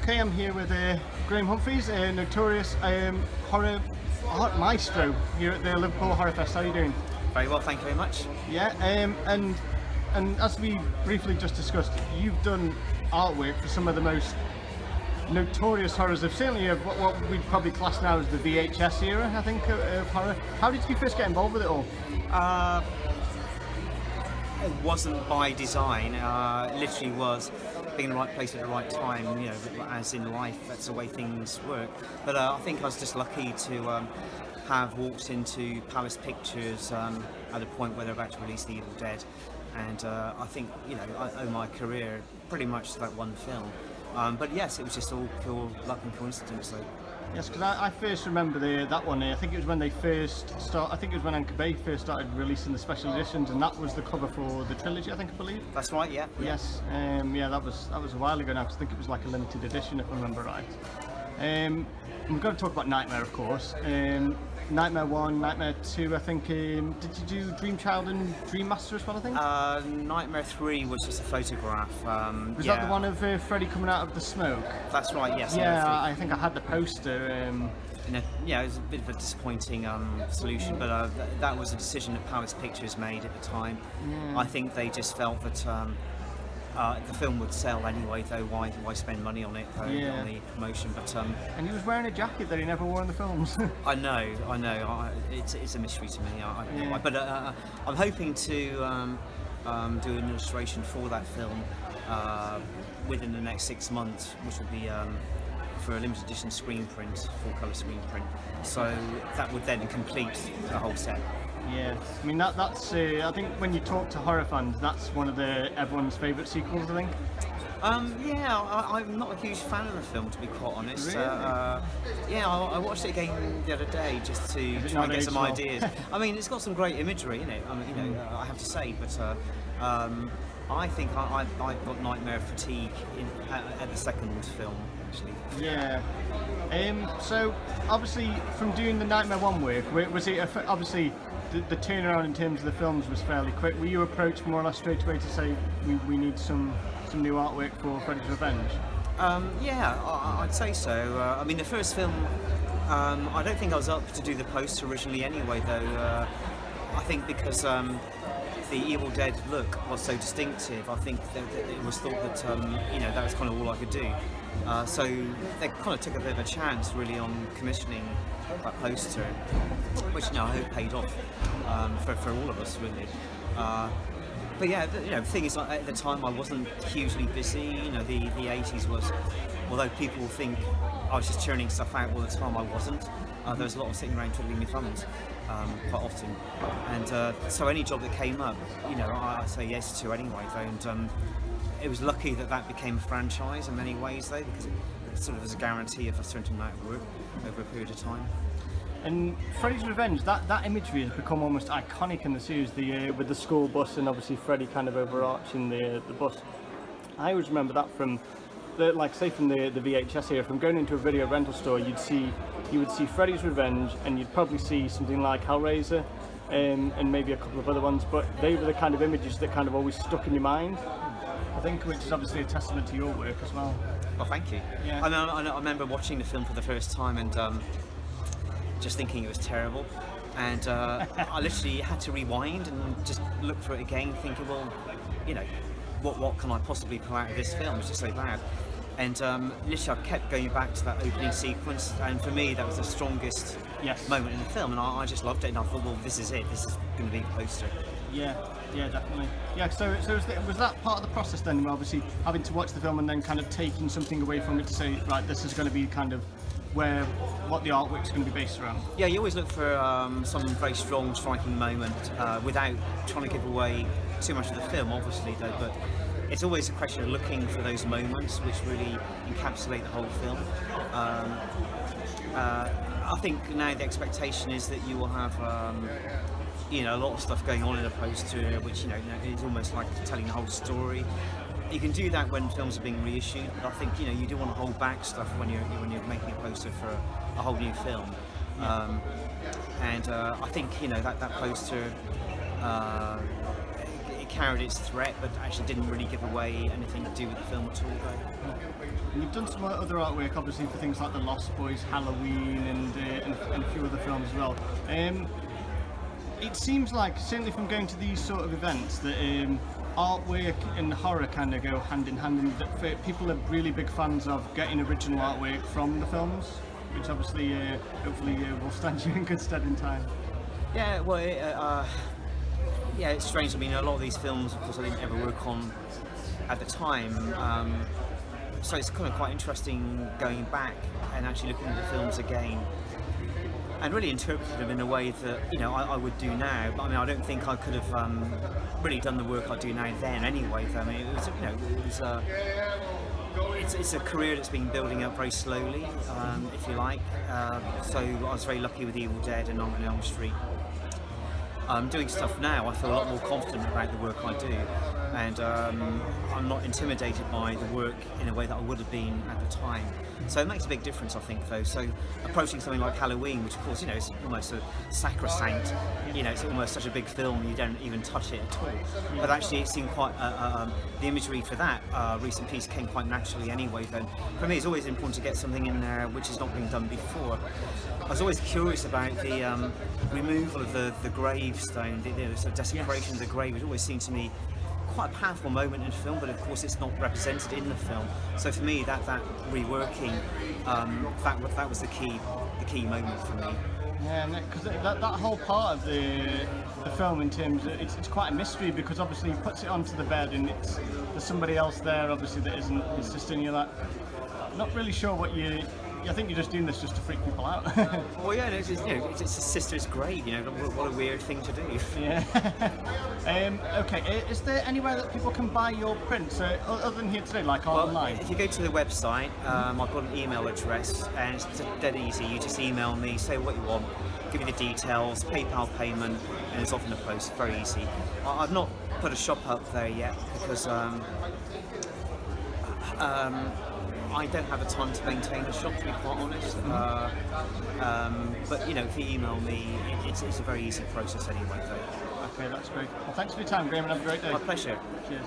Okay, I'm here with Graham Humphreys, a notorious horror maestro here at the Liverpool Horror Festival. How are you doing? Very well, thank you very much. Yeah, and as we briefly just discussed, you've done artwork for some of the most notorious horrors of certainly of what we'd probably class now as the VHS era, I think, of horror. How did you first get involved with it all? It wasn't by design. Literally was being in the right place at the right time. You know, as in life, that's the way things work. But I think I was just lucky to have walked into Palace Pictures at a point where they're about to release The Evil Dead, and I think I owe my career pretty much to that one film. But yes, it was just all pure luck and coincidence. So. Yes, because I first remember that one. I think it was when they first started. I think it was when Anchor Bay first started releasing the special editions, and that was the cover for the trilogy. I believe. That's right. Yeah. Yes. Yeah, that was a while ago now. 'Cause I think it was like a limited edition, if I remember right. And we've got to talk about Nightmare, of course. Nightmare 1, Nightmare 2, I think. Did you do Dream Child and Dream Master as well, I think? Nightmare 3 was just a photograph. Was that the one of Freddy coming out of the smoke? That's right, yes. Yeah, I think I had the poster. Yeah, it was a bit of a disappointing solution, but that was a decision that Palace Pictures made at the time. Yeah. I think they just felt that the film would sell anyway, though why spend money on it on the promotion? But and he was wearing a jacket that he never wore in the films. I know. It's a mystery to me. I don't know why. But I'm hoping to do an illustration for that film within the next 6 months, which will be for a limited edition screen print, full colour screen print. So that would then complete the whole set. Yeah, I mean that's I think when you talk to horror fans, that's one of everyone's favourite sequels, I think. I'm not a huge fan of the film, to be quite honest. Really? I watched it again the other day just to try and get some ideas. I mean, it's got some great imagery in it. I mean, I have to say, but I think I got nightmare fatigue at the second film, actually. Yeah. So obviously, from doing the Nightmare 1 work, was it obviously the turnaround in terms of the films was fairly quick? Were you approached more or less straight away to say we need some new artwork for Freddy's Revenge? I'd say so. I mean, the first film, I don't think I was up to do the poster originally anyway, though. I think because the Evil Dead look was so distinctive, I think that it was thought that that was kind of all I could do. So they kind of took a bit of a chance really on commissioning that poster, which I hope paid off for all of us really. But yeah, the thing is, at the time I wasn't hugely busy. The 80s was, although people think I was just churning stuff out all the time, I wasn't. There was a lot of sitting around twiddling my thumbs quite often, and so any job that came up, I say yes to anyway. And it was lucky that became a franchise in many ways, though, because it sort of was a guarantee of a certain amount of work over a period of time. And Freddy's Revenge, that imagery has become almost iconic in the series, with the school bus and obviously Freddy kind of overarching the bus. I always remember that from the VHS era, from going into a video rental store, you would see Freddy's Revenge, and you'd probably see something like Hellraiser, and maybe a couple of other ones, but they were the kind of images that kind of always stuck in your mind, I think, which is obviously a testament to your work as well. Well, thank you. Yeah. I remember watching the film for the first time and just thinking it was terrible, and I literally had to rewind and just look through it again, thinking, well, what can I possibly pull out of this film? It's just so bad. And literally I kept going back to that opening sequence, and for me that was the strongest moment in the film, and I just loved it, and I thought, well, this is it, this is going to be the poster. Yeah, definitely. Yeah, so was that part of the process then, obviously having to watch the film and then kind of taking something away from it to say, right, this is going to be kind of what the artwork's going to be based around? Yeah, you always look for some very strong, striking moment without trying to give away too much of the film, obviously, though, but it's always a question of looking for those moments which really encapsulate the whole film. I think now the expectation is that you will have a lot of stuff going on in a poster, which is almost like telling the whole story. You can do that when films are being reissued, but I think you do want to hold back stuff when you're making a poster for a whole new film. And I think that poster carried its threat, but actually didn't really give away anything to do with the film at all. Though. And you've done some other artwork, obviously, for things like The Lost Boys, Halloween, and a few other films as well. It seems like, certainly from going to these sort of events, that artwork and horror kind of go hand in hand, and that people are really big fans of getting original artwork from the films, which obviously, hopefully, will stand you in good stead in time. Yeah, well, yeah, it's strange. I mean, a lot of these films, of course, I didn't ever work on at the time. So it's kind of quite interesting going back and actually looking at the films again and really interpreting them in a way that, you know, I would do now. But I mean, I don't think I could have really done the work I do now then anyway. I mean, it was, you know, it's a career that's been building up very slowly, if you like. So I was very lucky with Evil Dead and on Elm Street. Doing stuff now, I feel a lot more confident about the work I do, and I'm not intimidated by the work in a way that I would have been at the time. So it makes a big difference, I think, though. So approaching something like Halloween, which of course, you know, is almost a sacrosanct, you know, it's almost such a big film you don't even touch it at all. But actually it seemed quite, the imagery for that recent piece came quite naturally anyway. Then for me it's always important to get something in there which has not been done before. I was always curious about the removal of the gravestone, the sort of desecration of the grave. It always seemed to me quite a powerful moment in the film, but of course it's not represented in the film. So for me, that reworking, that was the key moment for me. Yeah, because that whole part of the film, in terms of, it's quite a mystery, because obviously he puts it onto the bed and there's somebody else there, obviously, that isn't his sister, and you're like, not really sure what I think you're just doing this just to freak people out. Well, yeah, it's, you know, it's his sister's grave, you know, what a weird thing to do. Yeah. Okay, is there anywhere that people can buy your prints, other than here today, like online? If you go to the website, I've got an email address, and it's dead easy. You just email me, say what you want, give me the details, PayPal payment, and it's off in the post, very easy. I've not put a shop up there yet, because I don't have the time to maintain a shop, to be quite honest. But you know, if you email me, it's a very easy process anyway. Okay, that's great. Well, thanks for your time, Graham, and have a great day. My pleasure. Cheers.